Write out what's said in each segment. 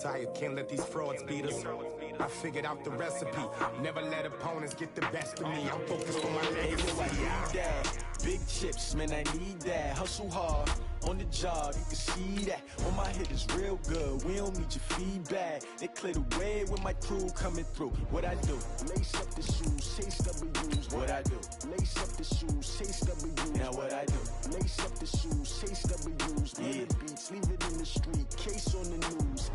Tired, can't let these frauds beat us. I figured out the recipe. Never let opponents get the best of me. I'm focused on my legacy. I need that. Big chips, man, I need that. Hustle hard on the job, you can see that. On my head is real good. We don't need your feedback. They clear the way with my crew coming through. What I do? Lace up the shoes, chase W's. What I do? Lace up the shoes, chase W's. Now what I do? Lace up the shoes, chase W's. Yeah. The beats, leave it in the street. Case on the news.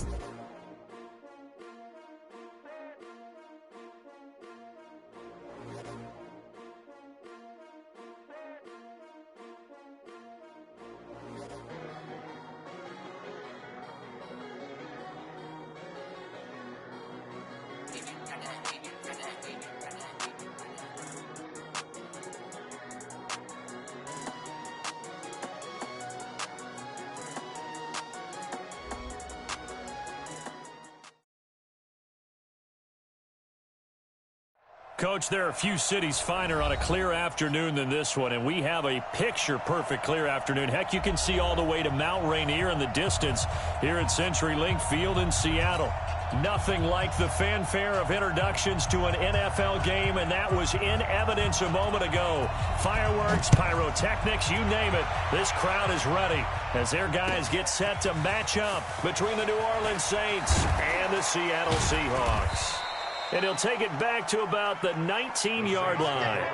Coach, there are a few cities finer on a clear afternoon than this one, and we have a picture-perfect clear afternoon. Heck, you can see all the way to Mount Rainier in the distance here at CenturyLink Field in Seattle. Nothing like the fanfare of introductions to an NFL game, and that was in evidence a moment ago. Fireworks, pyrotechnics, you name it. This crowd is ready as their guys get set to match up between the New Orleans Saints and the Seattle Seahawks. And he'll take it back to about the 19-yard line. At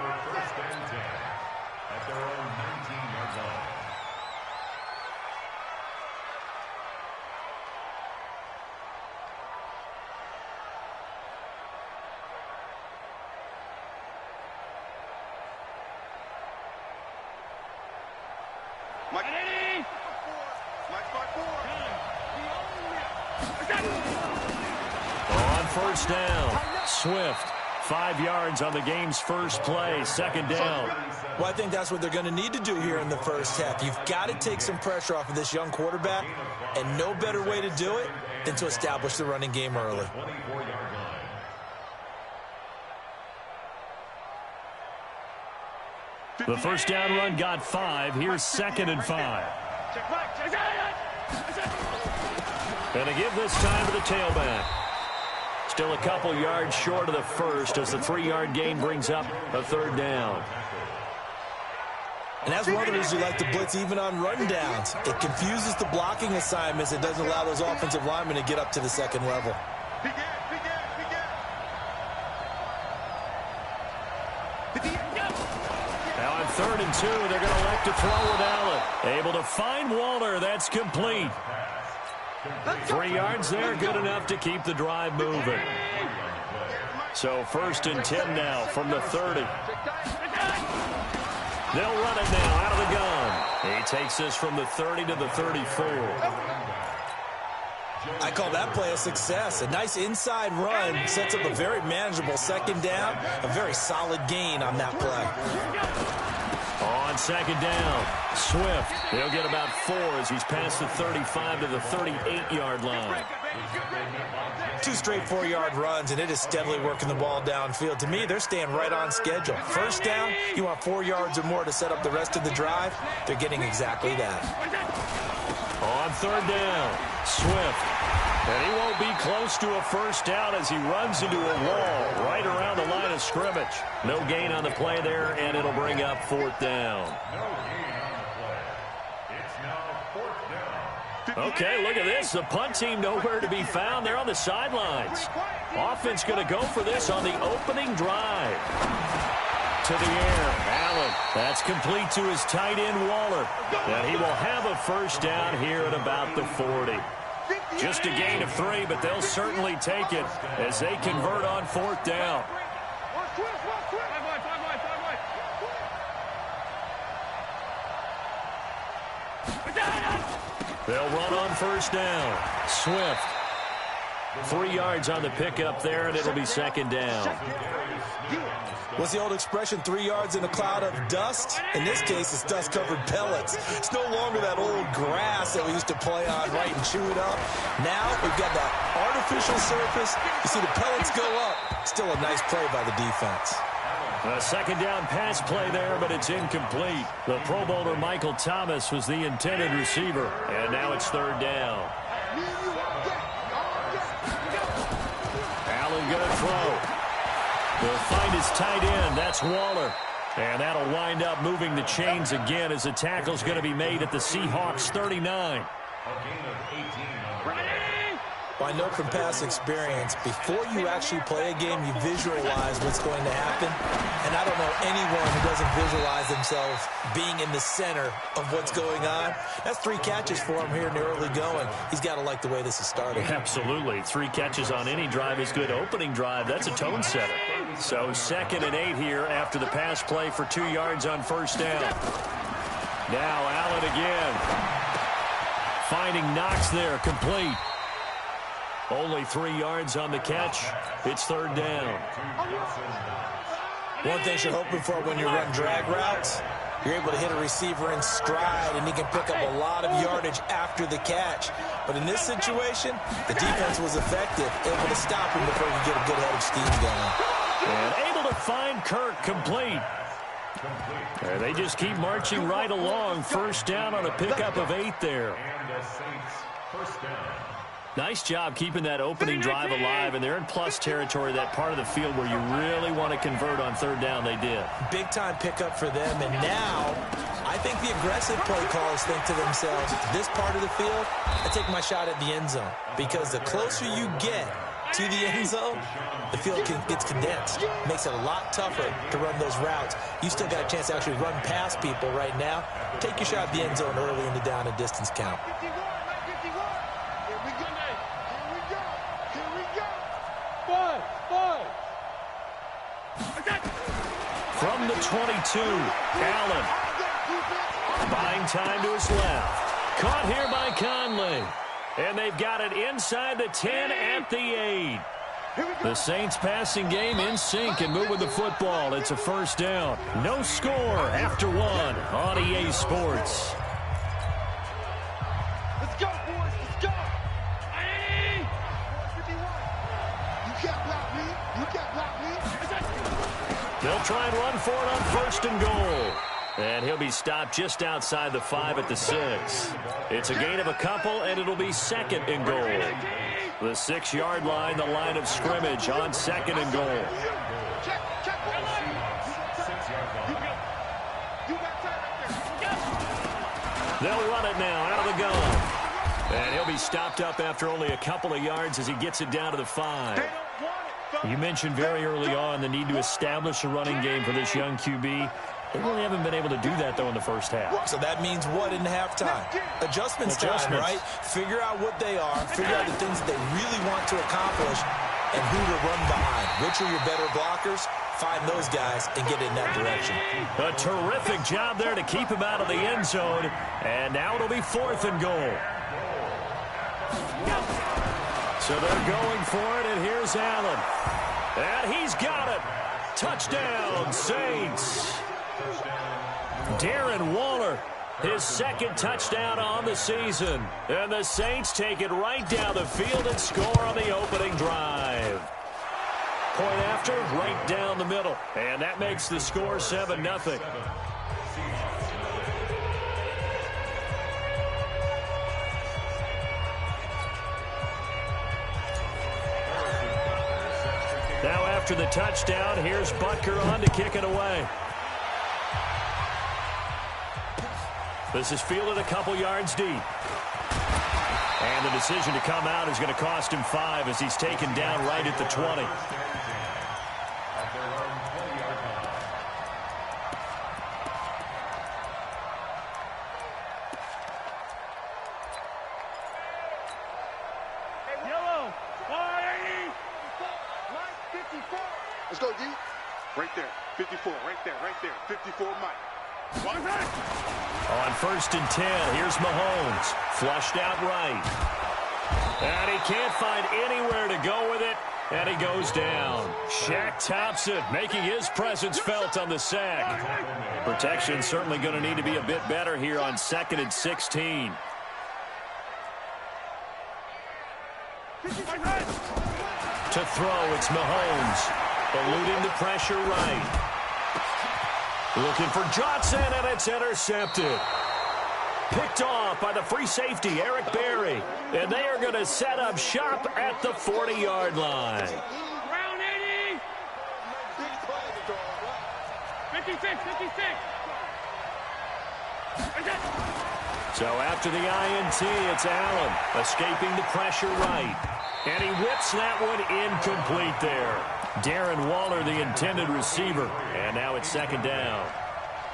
their own 19-yard line. On first down, Swift, 5 yards on the game's first play, second down. Well, I think that's what they're going to need to do here in the first half. You've got to take some pressure off of this young quarterback, and no better way to do it than to establish the running game early. The first down run got 5. Here's 2nd and 5. And to give this time to the tailback. Still a couple yards short of the first as the 3-yard gain brings up a third down. And that's one of the reasons you like to blitz even on run downs. It confuses the blocking assignments. It doesn't allow those offensive linemen to get up to the second level. Now on 3rd and 2, they're going to elect to throw with Allen. Able to find Waller. That's complete. 3 yards there, good enough to keep the drive moving. So 1st and 10 now from the 30. They'll run it now out of the gun. He takes this from the 30 to the 34. I call that play a success. A nice inside run sets up a very manageable second down. A very solid gain on that play. On second down, Swift. He'll get about 4 as he's past the 35 to the 38-yard line. 2 straight 4-yard runs, and it is steadily working the ball downfield. To me, they're staying right on schedule. First down, you want 4 yards or more to set up the rest of the drive. They're getting exactly that. On 3rd down, Swift. And he won't be close to a first down as he runs into a wall right around the line of scrimmage. No gain on the play there, and it'll bring up 4th down. Okay, look at this. The punt team nowhere to be found. They're on the sidelines. Offense going to go for this on the opening drive. To the air, Allen. That's complete to his tight end, Waller. And he will have a first down here at about the 40. Just a gain of 3, but they'll certainly take it as they convert on 4th down. They'll run on first down. Swift. 3 yards on the pickup there, and it'll be 2nd down. What's the old expression, 3 yards in a cloud of dust? In this case, it's dust-covered pellets. It's no longer that old grass that we used to play on, right, and chew it up. Now we've got that artificial surface. You see the pellets go up. Still a nice play by the defense. A 2nd down pass play there, but it's incomplete. The Pro Bowler Michael Thomas was the intended receiver, and now it's 3rd down. Will find his tight end. That's Waller. And that'll wind up moving the chains again as the tackle's going to be made at the Seahawks 39. I know from past experience, before you actually play a game, you visualize what's going to happen. And I don't know anyone who doesn't visualize themselves being in the center of what's going on. That's 3 catches for him here in the early going. He's got to like the way this is starting. Absolutely. 3 catches on any drive is good. Opening drive, that's a tone setter. So 2nd and 8 here after the pass play for 2 yards on first down. Now Allen again. Finding Knox there, complete. Only 3 yards on the catch. It's 3rd down. One thing you're hoping for when you run drag routes, you're able to hit a receiver in stride, and he can pick up a lot of yardage after the catch. But in this situation, the defense was effective, able to stop him before he could get a good head of steam going. And able to find Kirk, complete. And they just keep marching right along. First down on a pickup of 8 there. Nice job keeping that opening drive alive, and they're in plus territory, that part of the field where you really want to convert on 3rd down. They did. Big-time pickup for them, and now I think the aggressive play callers think to themselves, this part of the field, I take my shot at the end zone, because the closer you get to the end zone, the field gets condensed. Makes it a lot tougher to run those routes. You still got a chance to actually run past people right now. Take your shot at the end zone early in the down and distance count. From the 22, Allen. Buying time to his left. Caught here by Conley. And they've got it inside the 10 at the 8. The Saints passing game in sync and moving the football. It's a first down. No score after 1 on EA Sports. Let's go, boys. Let's go. You can't block me. You can't block me. They'll try and run for it on 1st and goal. And he'll be stopped just outside the 5 at the 6. It's a gain of a couple, and it'll be 2nd and goal. The 6-yard line, the line of scrimmage on 2nd and goal. They'll run it now out of the gun. And he'll be stopped up after only a couple of yards as he gets it down to the 5. You mentioned very early on the need to establish a running game for this young QB. They really haven't been able to do that, though, in the first half. So that means what in halftime? Adjustments time, right? Figure out what they are, figure out the things that they really want to accomplish, and who to run behind. Which are your better blockers? Find those guys and get in that direction. A terrific job there to keep him out of the end zone. And now it'll be 4th and goal. So they're going for it, and here's Allen. And he's got it. Touchdown, Saints. Darren Waller, his 2nd touchdown on the season. And the Saints take it right down the field and score on the opening drive. Point after, right down the middle. And that makes the score 7-0. Now after the touchdown, here's Butker on to kick it away. This is fielded a couple yards deep. And the decision to come out is going to cost him 5 as he's taken down right at the 20. Let's go, D. Right there. 54. Right there. Right there. 54, Mike. On 1st and 10, here's Mahomes. Flushed out right. And he can't find anywhere to go with it. And he goes down. Shaq Thompson making his presence felt on the sack. Protection certainly going to need to be a bit better here on 2nd and 16. To throw, it's Mahomes. Eluding the pressure right. Looking for Johnson, and it's intercepted. Picked off by the free safety, Eric Berry. And they are going to set up shop at the 40-yard line. So after the INT, it's Allen escaping the pressure right. And he whips that one incomplete there. Darren Waller, the intended receiver. And now it's second down.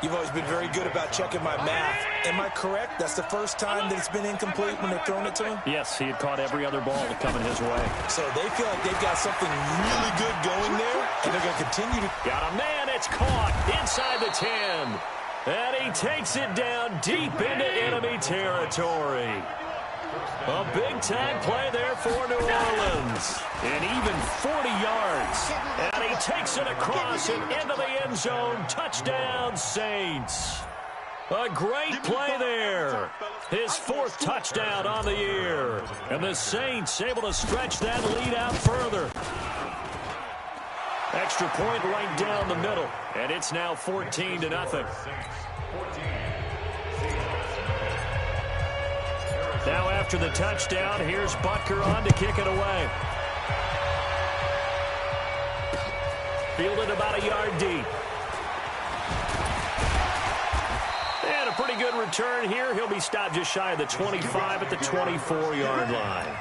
You've always been very good about checking my math. Am I correct? That's the first time that it's been incomplete when they've thrown it to him? Yes, he had caught every other ball coming his way. So they feel like they've got something really good going there, and they're going to continue to... Got a man, it's caught inside the 10. And he takes it down deep into enemy territory. A big-time play there for New Orleans. And even 40 yards. And he takes it across and into the end zone. Touchdown, Saints. A great play there. His fourth touchdown on the year. And the Saints able to stretch that lead out further. Extra point right down the middle. And it's now 14-0. Now after the touchdown, here's Butker on to kick it away. Fielded about a yard deep. And a pretty good return here. He'll be stopped just shy of the 25 at the 24-yard line.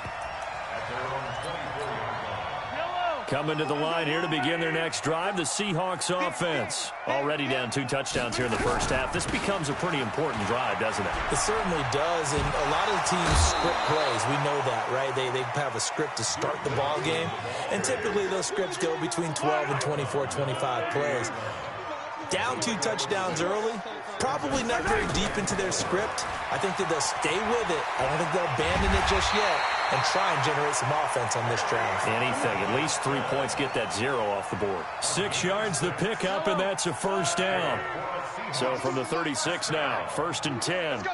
Coming to the line here to begin their next drive, the Seahawks offense. Already down 2 touchdowns here in the first half. This becomes a pretty important drive, doesn't it? It certainly does, and a lot of the teams script plays. We know that, right? They have a script to start the ball game, and typically those scripts go between 12 and 24, 25 plays. Down 2 touchdowns early, probably not very deep into their script. I think that they'll stay with it. I don't think they'll abandon it just yet and try and generate some offense on this drive. Anything. At least 3 points, get that 0 off the board. 6 yards the pickup, and that's a first down. So from the 36 now, 1st and 10.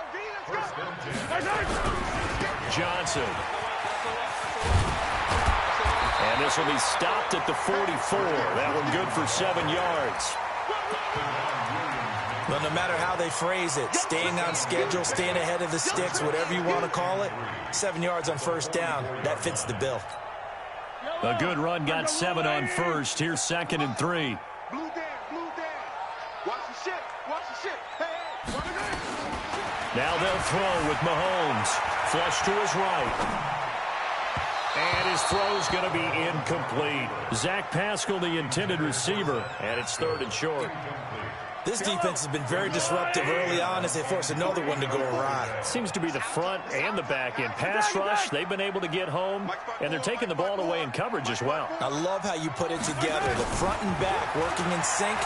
Johnson. And this will be stopped at the 44. That one good for 7 yards. Well, no matter how they phrase it, staying on schedule, staying ahead of the sticks, whatever you want to call it, 7 yards on first down, that fits the bill. A good run, got 7 on first. Here's 2nd and 3. Blue down, blue down. Watch the shit, watch the shit. Hey, run it. Now they'll throw with Mahomes. Flush to his right. And his throw's going to be incomplete. Zach Pascal, the intended receiver, and it's 3rd and short. This defense has been very disruptive early on as they force another one to go awry. Seems to be the front and the back end. Pass rush, they've been able to get home, and they're taking the ball away in coverage as well. I love how you put it together. The front and back working in sync,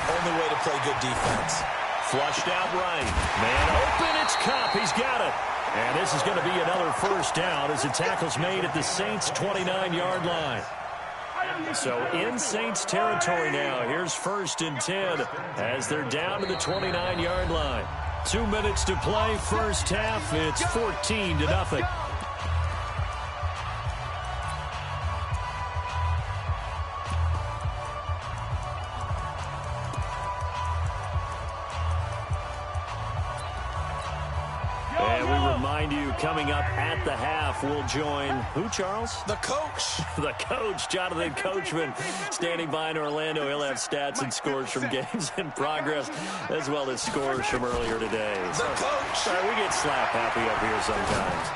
only way to play good defense. Flushed out right. Man open, it's Cup. He's got it. And this is going to be another first down as the tackle's made at the Saints' 29-yard line. So in Saints territory now. Here's 1st and 10 as they're down to the 29-yard line. 2 minutes to play, first half. It's 14-0. And we remind you, coming up at the half, we'll join who, Charles? The coach. The coach, Jonathan Coachman, standing by in Orlando. He'll have stats and scores from games in progress, as well as scores from earlier today. The coach. We get slap happy up here sometimes.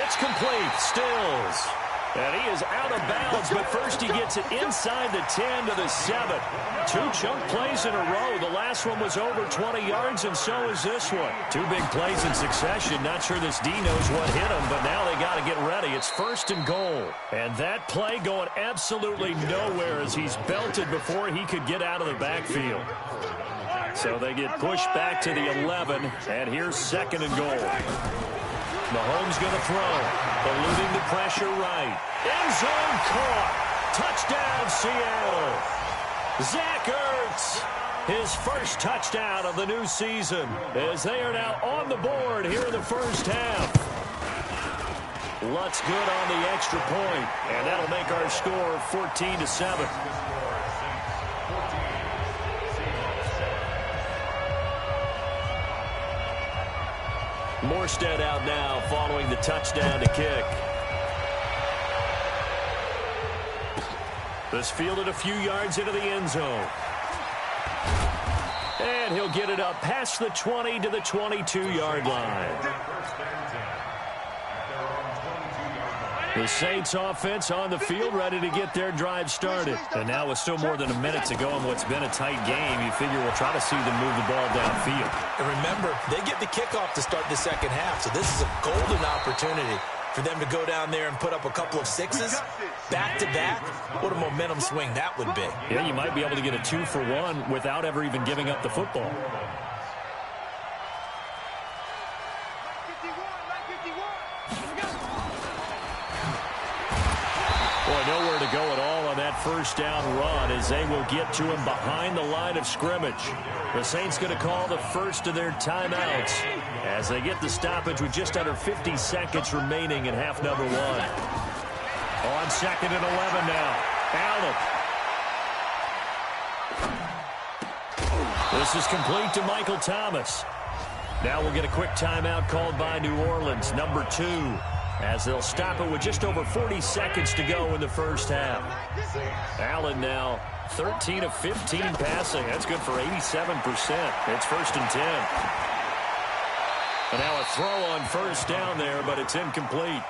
It's complete. Stills. And he is out of bounds, but first he gets it inside the 10 to the 7. 2 chunk plays in a row. The last one was over 20 yards, and so is this one. 2 big plays in succession. Not sure this D knows what hit him, but now they got to get ready. It's 1st and goal. And that play going absolutely nowhere as he's belted before he could get out of the backfield. So they get pushed back to the 11, and here's 2nd and goal. Mahomes going to throw. Eluding the pressure right. End zone caught. Touchdown, Seattle. Zach Ertz, his first touchdown of the new season, as they are now on the board here in the first half. Lutz good on the extra point, and that'll make our score 14-7. Morstead out now following the touchdown to kick. This fielded a few yards into the end zone. And he'll get it up past the 20 to the 22-yard line. The Saints offense on the field, ready to get their drive started. And now with still more than a minute to go in what's been a tight game, you figure we'll try to see them move the ball downfield. And remember, they get the kickoff to start the second half, so this is a golden opportunity for them to go down there and put up a couple of sixes back-to-back. What a momentum swing that would be. Yeah, you might be able to get a 2-for-1 without ever even giving up the football. Boy, nowhere to go at all on that first down run as they will get to him behind the line of scrimmage. The Saints going to call the first of their timeouts as they get the stoppage with just under 50 seconds remaining in half number one. On 2nd and 11 now. Allen. This is complete to Michael Thomas. Now we'll get a quick timeout called by New Orleans, number 2. As they'll stop it with just over 40 seconds to go in the first half. Allen now 13 of 15 passing. That's good for 87%. It's 1st and 10. And now a throw on first down there, but it's incomplete.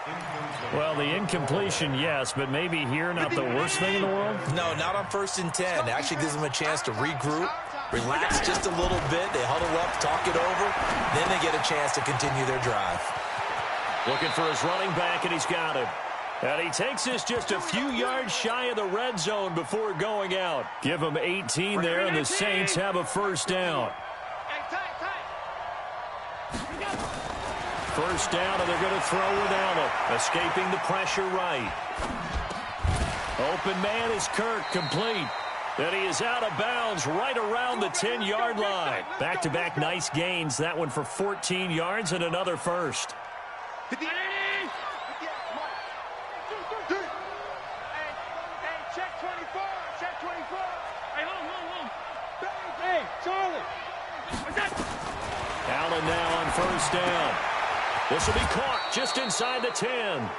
Well, the incompletion, yes, but maybe here not the worst thing in the world? No, not on 1st and 10. It actually gives them a chance to regroup, relax just a little bit. They huddle up, talk it over. Then they get a chance to continue their drive. Looking for his running back, and he's got him. And he takes this just a few yards shy of the red zone before going out. Give him 18 there, and the Saints have a first down. First down, and they're going to throw with Allen. Escaping the pressure right. Open man is Kirk, complete. And he is out of bounds right around the 10-yard line. Back-to-back nice gains. That one for 14 yards and another first. Hey, check 24. Check 24. Hey, hold. Hey, Charlie. What's that? Allen now on first down. This will be caught just inside the 10.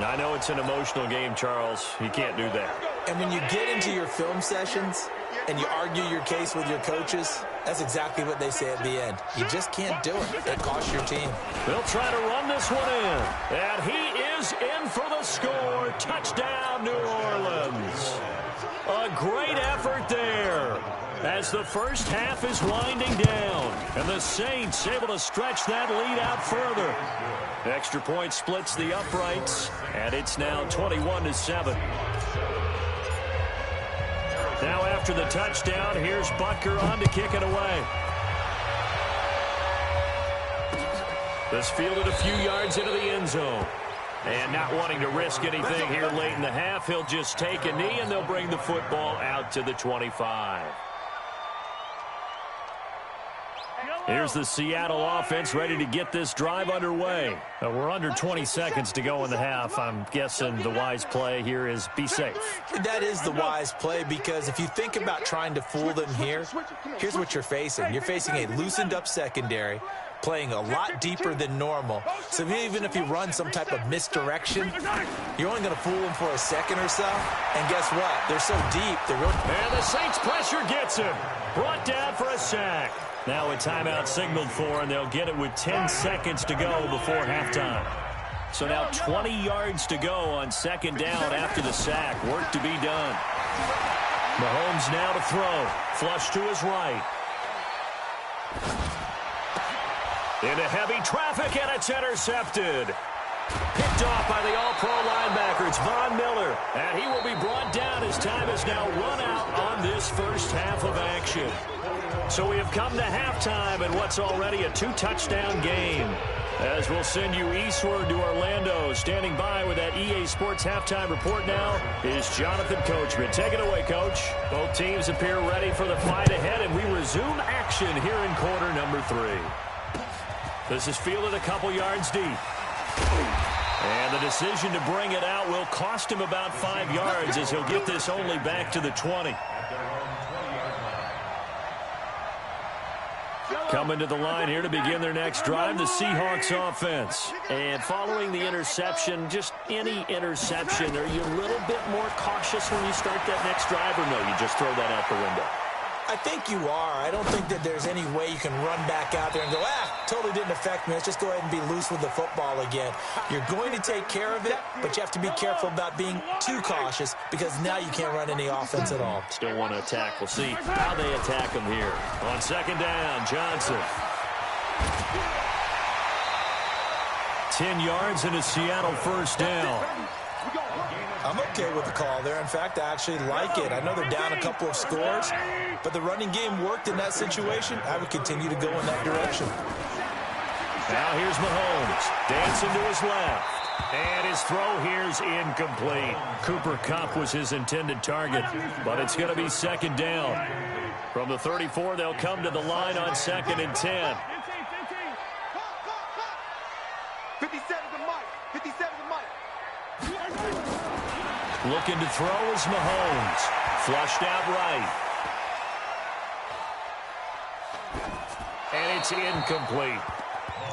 Now, I know it's an emotional game, Charles. You can't do that. And when you get into your film sessions and you argue your case with your coaches, that's exactly what they say at the end. You just can't do it. It costs your team. They'll try to run this one in. And he is in for the score. Touchdown, New Orleans. A great effort there as the first half is winding down. And the Saints able to stretch that lead out further. Extra point splits the uprights, and it's now 21-7. Now after the touchdown, here's Butker on to kick it away. This fielded a few yards into the end zone. And not wanting to risk anything here late in the half, he'll just take a knee, and they'll bring the football out to the 25. Here's the Seattle offense ready to get this drive underway. We're under 20 seconds to go in the half. I'm guessing the wise play here is be safe. That is the wise play, because if you think about trying to fool them here, here's what you're facing. You're facing a loosened up secondary, playing a lot deeper than normal. So even if you run some type of misdirection, you're only going to fool them for a second or so. And guess what? They're so deep. And the Saints pressure gets him. Brought down for a sack. Now a timeout signaled for, and they'll get it with 10 seconds to go before halftime. So now 20 yards to go on second down after the sack. Work to be done. Mahomes now to throw. Flush to his right. Into heavy traffic, and it's intercepted. Picked off by the all-pro linebacker. It's Von Miller. And he will be brought down as time has now run out on this first half of action. So we have come to halftime in what's already a 2-touchdown game. As we'll send you eastward to Orlando. Standing by with that EA Sports halftime report now is Jonathan Coachman. Take it away, Coach. Both teams appear ready for the fight ahead, and we resume action here in quarter number 3. This is fielded a couple yards deep. And the decision to bring it out will cost him about 5 yards as he'll get this only back to the 20. Coming to the line here to begin their next drive, the Seahawks offense. And following the interception, just any interception, are you a little bit more cautious when you start that next drive, or no, you just throw that out the window? I think you are. I don't think that there's any way you can run back out there and go, totally didn't affect me. Let's just go ahead and be loose with the football again. You're going to take care of it, but you have to be careful about being too cautious because now you can't run any offense at all. Still want to attack. We'll see how they attack him here. On second down, Johnson. 10 yards and a Seattle first down. I'm okay with the call there. In fact, I actually like it. I know they're down a couple of scores, but the running game worked in that situation. I would continue to go in that direction. Now here's Mahomes. Dancing to his left. And his throw here's incomplete. Cooper Kupp was his intended target, but it's going to be second down. From the 34, they'll come to the line on 2nd and 10. 57 to Mike. 57 to Mike. Looking to throw is Mahomes. Flushed out right. And it's incomplete.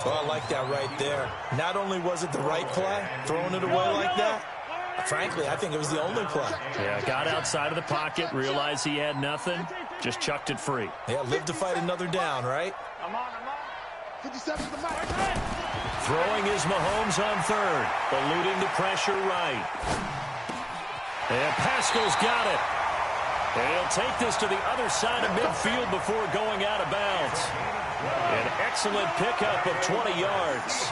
Well, I like that right there. Not only was it the right play, throwing it away like that, frankly, I think it was the only play. Yeah, got outside of the pocket, realized he had nothing, just chucked it free. Yeah, live to fight another down, right? 57 to Mike. Throwing is Mahomes on 3rd, eluding the pressure right. And Pascal's got it. And he'll take this to the other side of midfield before going out of bounds. An excellent pickup of 20 yards.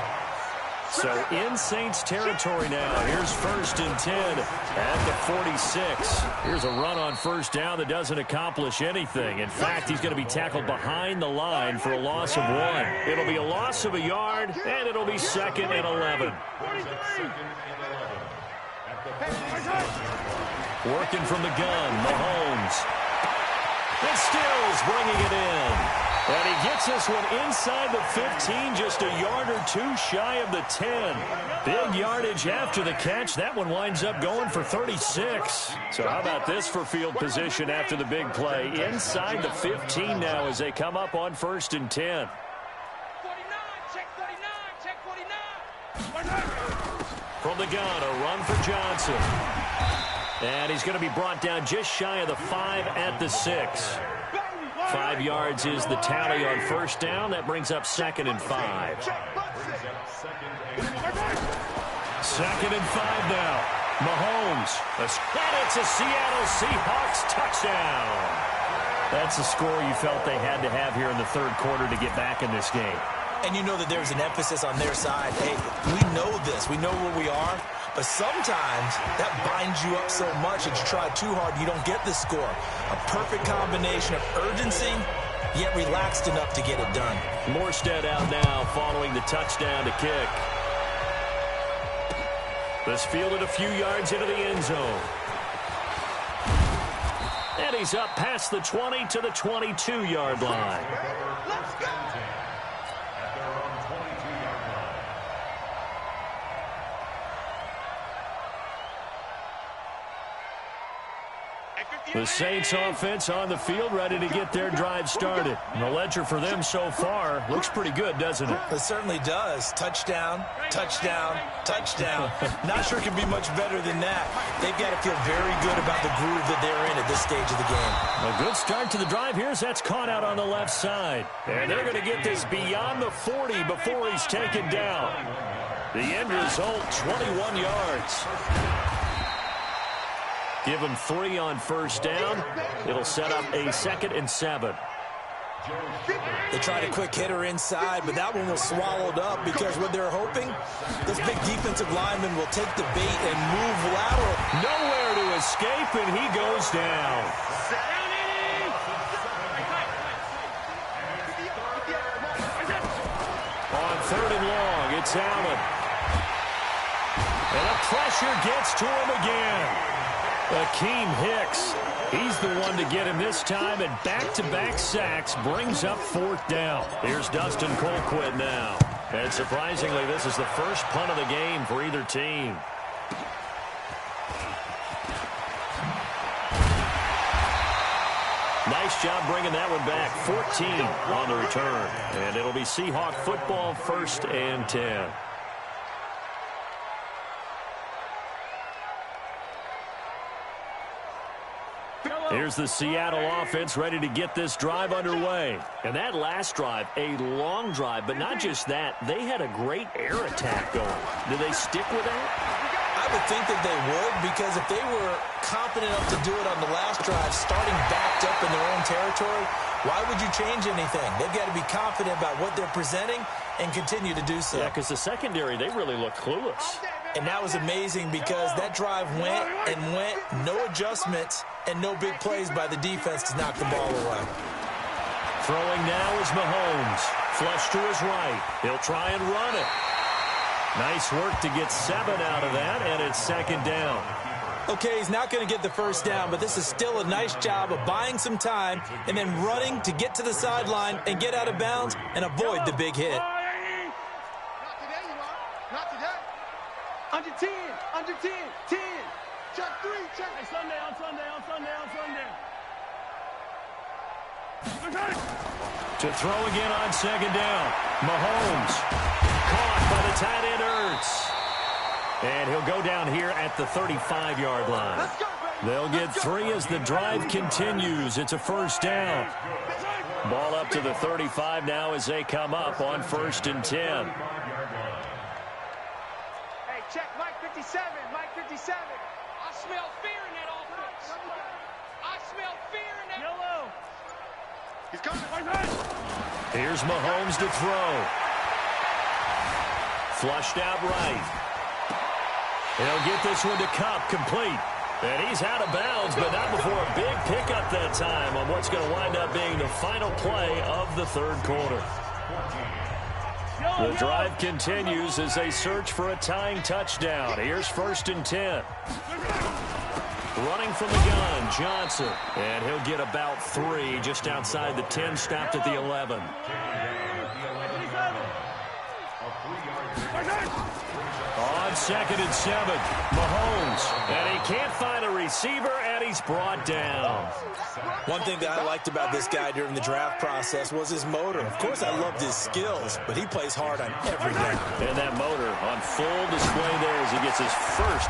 So in Saints territory now. Here's 1st and 10 at the 46. Here's a run on first down that doesn't accomplish anything. In fact, he's going to be tackled behind the line for a loss of 1. It'll be a loss of a yard, and it'll be 2nd and 11. Working from the gun, Mahomes. And Stills bringing it in. And he gets this one inside the 15, just a yard or 2 shy of the 10. Big yardage after the catch. That one winds up going for 36. So how about this for field position after the big play? Inside the 15 now as they come up on 1st and 10. 49, check 49, check 49. From the gun, a run for Johnson. And he's going to be brought down just shy of the 5 at the 6. 5 yards is the tally on first down. That brings up 2nd and 5. 2nd and 5 now. Mahomes. And it's a Seattle Seahawks touchdown. That's a score you felt they had to have here in the 3rd quarter to get back in this game. And you know that there's an emphasis on their side. Hey, we know this. We know where we are. But sometimes that binds you up so much that you try too hard, you don't get the score. A perfect combination of urgency, yet relaxed enough to get it done. Morstead out now following the touchdown to kick. This fielded a few yards into the end zone. And he's up past the 20 to the 22-yard line. Let's go. The Saints offense on the field ready to get their drive started. And the ledger for them so far looks pretty good, doesn't it? It certainly does. Touchdown, touchdown, touchdown. Not sure it can be much better than that. They've got to feel very good about the groove that they're in at this stage of the game. A good start to the drive here as that's caught out on the left side. And they're going to get this beyond the 40 before he's taken down. The end result, 21 yards. Give him 3 on first down. It'll set up a 2nd and 7. They tried a quick hitter inside, but that one was swallowed up because what they're hoping, this big defensive lineman will take the bait and move lateral. Nowhere to escape, and he goes down. On 3rd and long, it's Allen. And the pressure gets to him again. Akeem Hicks, he's the one to get him this time, and back-to-back sacks brings up 4th down. Here's Dustin Colquitt now. And surprisingly, this is the first punt of the game for either team. Nice job bringing that one back. 14 on the return. And it'll be Seahawk football, 1st and 10. Here's the Seattle offense ready to get this drive underway. And that last drive, a long drive, but not just that. They had a great air attack going. Do they stick with that? I would think that they would, because if they were confident enough to do it on the last drive, starting backed up in their own territory, why would you change anything? They've got to be confident about what they're presenting and continue to do so. Yeah, because the secondary, they really look clueless. And that was amazing because that drive went and went, no adjustments and no big plays by the defense to knock the ball away. Throwing now is Mahomes. Flush to his right. He'll try and run it. Nice work to get 7 out of that, and it's second down. Okay, he's not going to get the first down, but this is still a nice job of buying some time and then running to get to the sideline and get out of bounds and avoid the big hit. Not today, you are. Not today. Under 10. Under 10. 10. Check 3. Check. Hey, Sunday. To throw again on second down. Mahomes caught by the tight end Ertz. And he'll go down here at the 35-yard line. They'll get 3 as the drive continues. It's a first down. Ball up to the 35 now as they come up on 1st and 10. Hey, check Mike 57. Mike 57. I smell fear in that offense. I smell fear in that. Yellow. He's coming. Here's Mahomes to throw. Flushed out right. He'll get this one to Kupp, complete. And he's out of bounds, but not before a big pickup that time on what's going to wind up being the final play of the third quarter. The drive continues as they search for a tying touchdown. Here's 1st and 10. Running from the gun, Johnson. And he'll get about 3 just outside the 10, stopped at the 11. On 2nd and 7, Mahomes. And he can't find a receiver, and he's brought down. One thing that I liked about this guy during the draft process was his motor. Of course, I loved his skills, but he plays hard on every down. And that motor on full display there as he gets his first.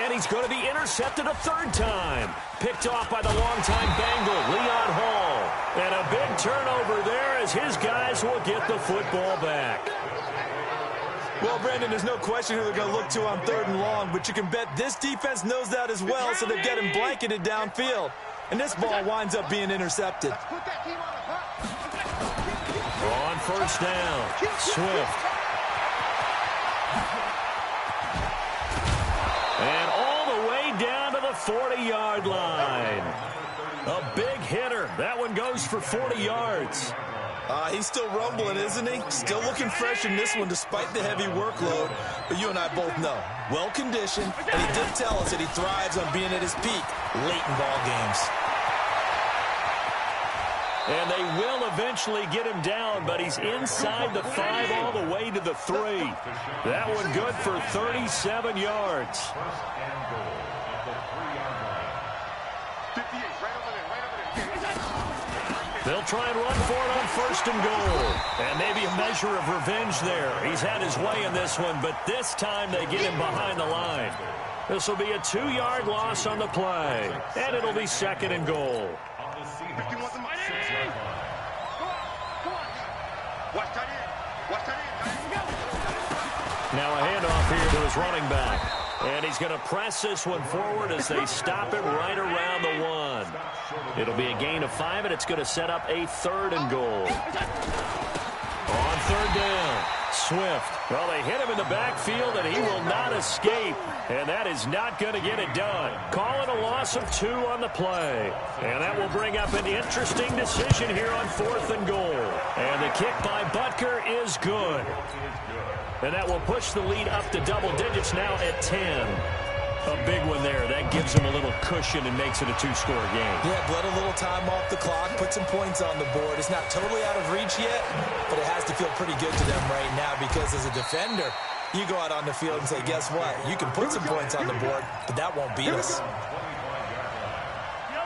And he's going to be intercepted a 3rd time. Picked off by the longtime Bengal, Leon Hall. And a big turnover there as his guys will get the football back. Well, Brandon, there's no question who they're going to look to on 3rd and long, but you can bet this defense knows that as well, so they've got him blanketed downfield. And this ball winds up being intercepted. Put that team on the On 1st down, Swift. And all the way down to the 40-yard line. A big hitter. That one goes for 40 yards. He's still rumbling, isn't he? Still looking fresh in this one despite the heavy workload. But you and I both know, well-conditioned, and he did tell us that he thrives on being at his peak late in ball games. And they will eventually get him down, but he's inside the 5 all the way to the 3. That one good for 37 yards. They'll try and run for it on 1st and goal. And maybe a measure of revenge there. He's had his way in this one, but this time they get him behind the line. This will be a 2-yard loss on the play. And it'll be 2nd and goal. Now a handoff here to his running back. And he's going to press this one forward as they stop it right around the 1. It'll be a gain of 5, and it's going to set up a 3rd and goal. On 3rd down, Swift. Well, they hit him in the backfield, and he will not escape. And that is not going to get it done. Calling a loss of 2 on the play. And that will bring up an interesting decision here on 4th and goal. And the kick by Butker is good. And that will push the lead up to double digits now at 10. A big one there. That gives them a little cushion and makes it a 2-score game. Yeah, bled a little time off the clock, put some points on the board. It's not totally out of reach yet, but it has to feel pretty good to them right now because as a defender, you go out on the field and say, guess what? You can put some points on the board, but that won't beat us.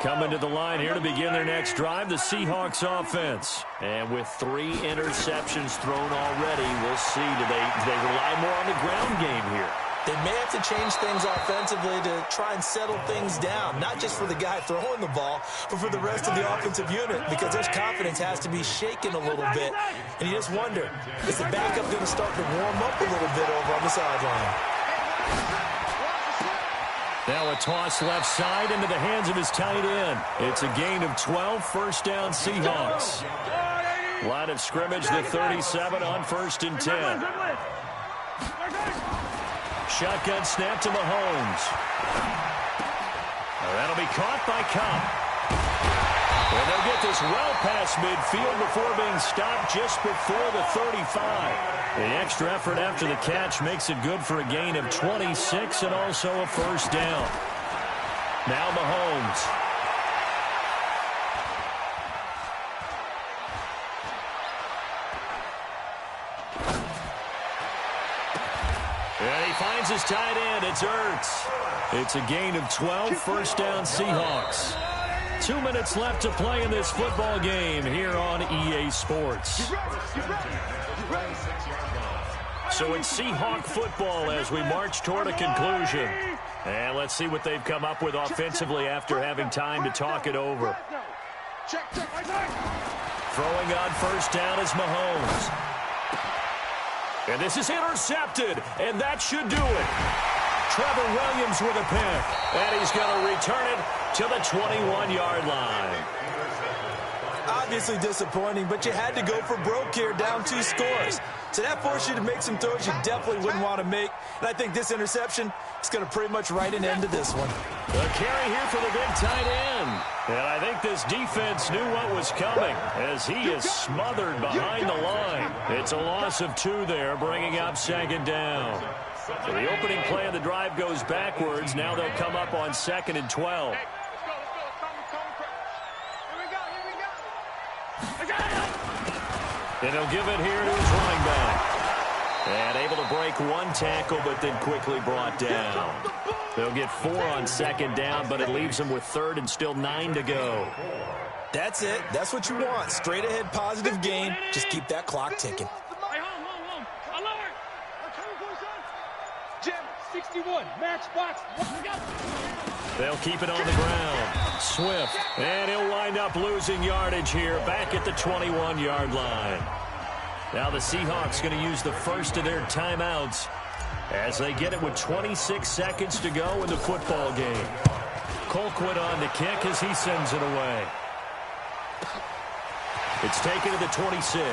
Coming to the line here to begin their next drive, the Seahawks offense. And with 3 interceptions thrown already, we'll see. Do they rely more on the ground game here? They may have to change things offensively to try and settle things down, not just for the guy throwing the ball, but for the rest of the offensive unit, because their confidence has to be shaken a little bit. And you just wonder, is the backup going to start to warm up a little bit over on the sideline? Now a toss left side into the hands of his tight end. It's a gain of 12, first down Seahawks. Line of scrimmage, the 37 on 1st and 10. Shotgun snap to Mahomes. That'll be caught by Cobb. And they'll get this well past midfield before being stopped just before the 35. The extra effort after the catch makes it good for a gain of 26 and also a first down. Now Mahomes. And he finds his tight end. It's Ertz. It's a gain of 12, first down Seahawks. 2 minutes left to play in this football game here on EA Sports. So it's Seahawk football as we march toward a conclusion. And let's see what they've come up with offensively after having time to talk it over. Throwing on first down is Mahomes. And this is intercepted, and that should do it. Trevor Williams with a pick, and he's going to return it to the 21-yard line. Obviously disappointing, but you had to go for broke here, down 2 scores. So that forced you to make some throws you definitely wouldn't want to make. And I think this interception is going to pretty much write an end to this one. The carry here for the big tight end. And I think this defense knew what was coming as he is smothered behind the line. It's a loss of 2 there, bringing up 2nd down. So the opening play of the drive goes backwards. Now they'll come up on 2nd and 12. And he'll give it here to his running back. And able to break 1 tackle, but then quickly brought down. They'll get 4 on 2nd down, but it leaves them with 3rd and still 9 to go. That's it. That's what you want. Straight ahead positive gain. Just keep that clock ticking. Jim, 61, match box. They'll keep it on the ground. Swift, and he'll wind up losing yardage here back at the 21-yard line. Now the Seahawks going to use the first of their timeouts as they get it with 26 seconds to go in the football game. Colquitt on the kick as he sends it away. It's taken to the 26.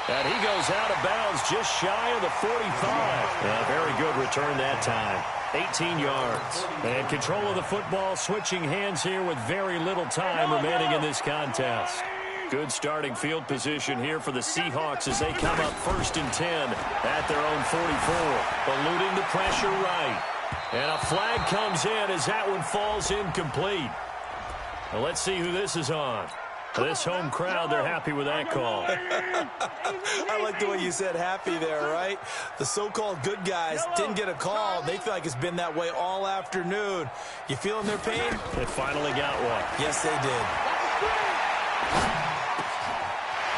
And he goes out of bounds just shy of the 45. A very good return that time. 18 yards. And control of the football, switching hands here with very little time remaining in this contest. Good starting field position here for the Seahawks as they come up 1st and 10 at their own 44. Eluding the pressure right. And a flag comes in as that one falls incomplete. Now let's see who this is on. This home crowd, they're happy with that call. I like the way you said happy there, right? The so-called good guys didn't get a call. They feel like it's been that way all afternoon. You feeling their pain? They finally got one. Yes, they did.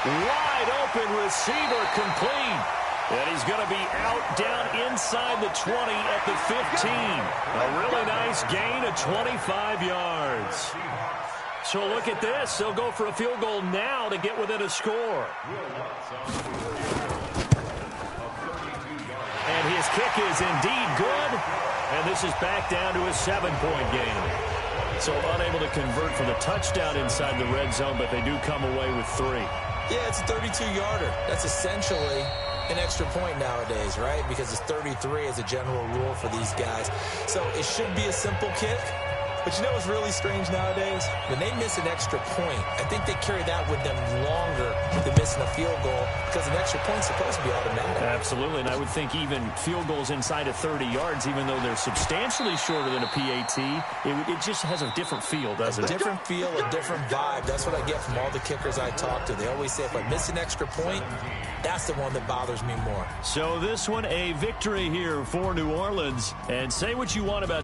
Wide open receiver complete. And he's going to be out down inside the 20 at the 15. A really nice gain of 25 yards. So look at this. They'll go for a field goal now to get within a score. And his kick is indeed good. And this is back down to a 7-point game. So unable to convert for the touchdown inside the red zone, but they do come away with 3. Yeah, it's a 32-yarder. That's essentially an extra point nowadays, right? Because it's 33 as a general rule for these guys. So it should be a simple kick. But you know what's really strange nowadays? When they miss an extra point, I think they carry that with them longer than missing a field goal because an extra point's supposed to be automatic. Absolutely, and I would think even field goals inside of 30 yards, even though they're substantially shorter than a PAT, it just has a different feel, doesn't it? A different feel, a different vibe. That's what I get from all the kickers I talk to. They always say if I miss an extra point, that's the one that bothers me more. So this one, a victory here for New Orleans. And say what you want about